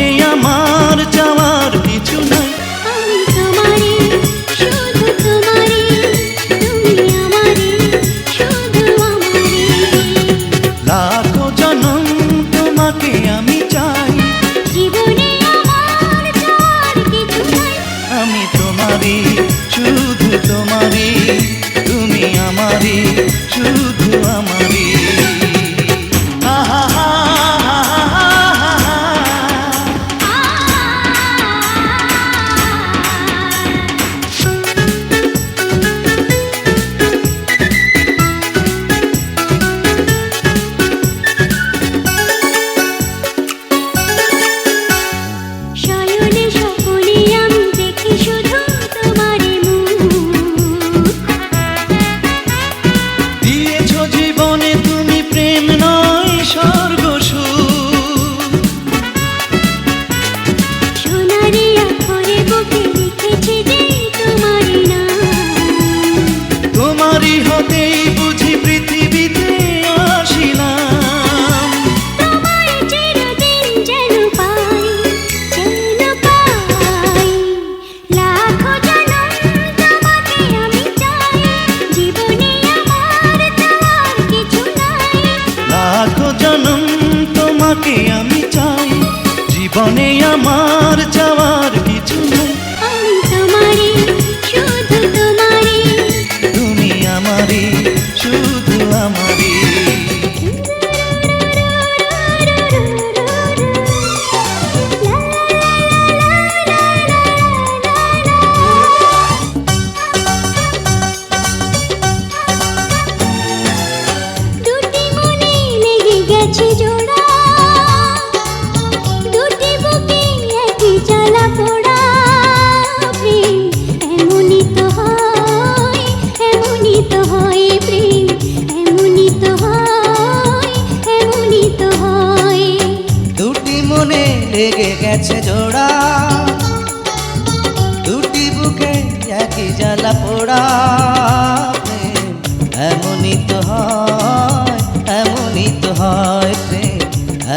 জীবনে আমার যাওয়ার কিছু নাই। আমি তোমারই, শুধু তোমারই, তুমি আমারই, শুধু আমারই। লাখো জনম তোমাকে আমি চাই, জীবনে আমার যাওয়ার কিছু নাই। আমি তোমারই, শুধু তোমারই, তুমি আমারই, শুধু আমারই। আহা হা হা হা হা হা। শয়নে স্বপনে আমি দেখি শুধু তোমারই মুখ। দিয়েছো জীবনে তুমি প্রেম নয় স্বর্গ সুখ। সোনারি আখরে বুকে লিখেছি যে তোমারই নাম। তোমারই হতেই বুঝি পৃথিবীতে আসিলাম। তোমায় চিরদিন যেন পাই, যেন পাই। লাখো জনম তোমাকে আমি চাই, জীবনে আমার যাওয়ার কিছু নাই। লাখো জনম তোমাকে আমি চাই, জীবনে আমার যাওয়ার কিছু নাই। আমি তোমারই, শুধু তোমারই, তুমি আমারই, শুধু আমারই। দুটি মনে লেগে গেছে জোড়া, দুটি বুকে একই জ্বালা পোড়া। প্রেম এমনই তো হয়, এমনই তো হয়। প্রেম এমনই তো হয়, এমনই তো হয়। দুটি মনে লেগে গেছে জোড়া, দুটি বুকে একই জ্বালা পোড়া। প্রেম এমনই তো হয়, এমনই তো হয়। প্রেম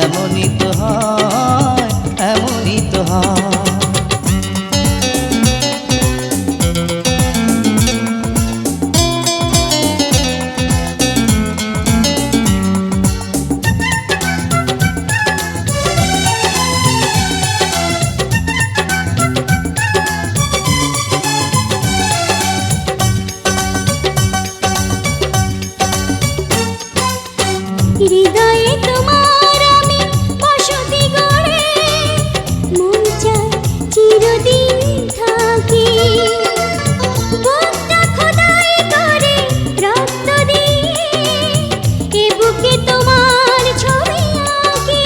এমনই তো হয়, এমনই তো হয়। হৃদয়ে তোমার আমি বসতি গড়ে, মন চায় চিরদিন থাকি। বুকটা খোদাই করে রক্ত দিয়ে, এ বুকে তোমার ছবি আঁকি।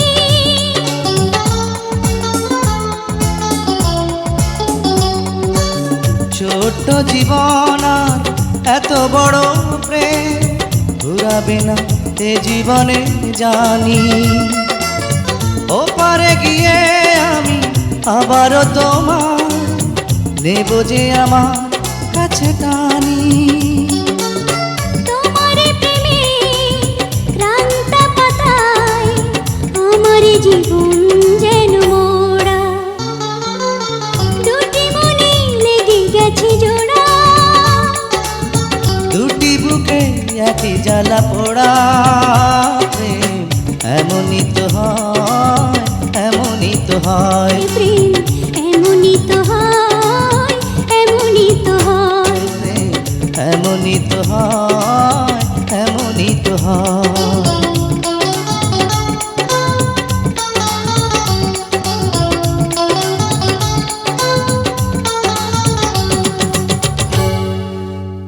ছোট্ট জীবন আর এত বড় প্রেম ঘুরাবে না এ জীবনে জানি। ওপারে গিয়ে আমি আবারও তোমার নেব যে আমার কাছে টানি। তোমার প্রেমে ক্রান্ত পাতায় আমার জীবন যেন মোড়া। দুটি মনে লেগে গেছে জোড়া, দুটি বুকে একই জ্বালা পোড়া। প্রেম এমনই তো হয়, এমনই তো হয়। প্রেম এমনই তো হয়, এমনই তো হয়। প্রেম এমনই তো হয়, এমনই তো হয়।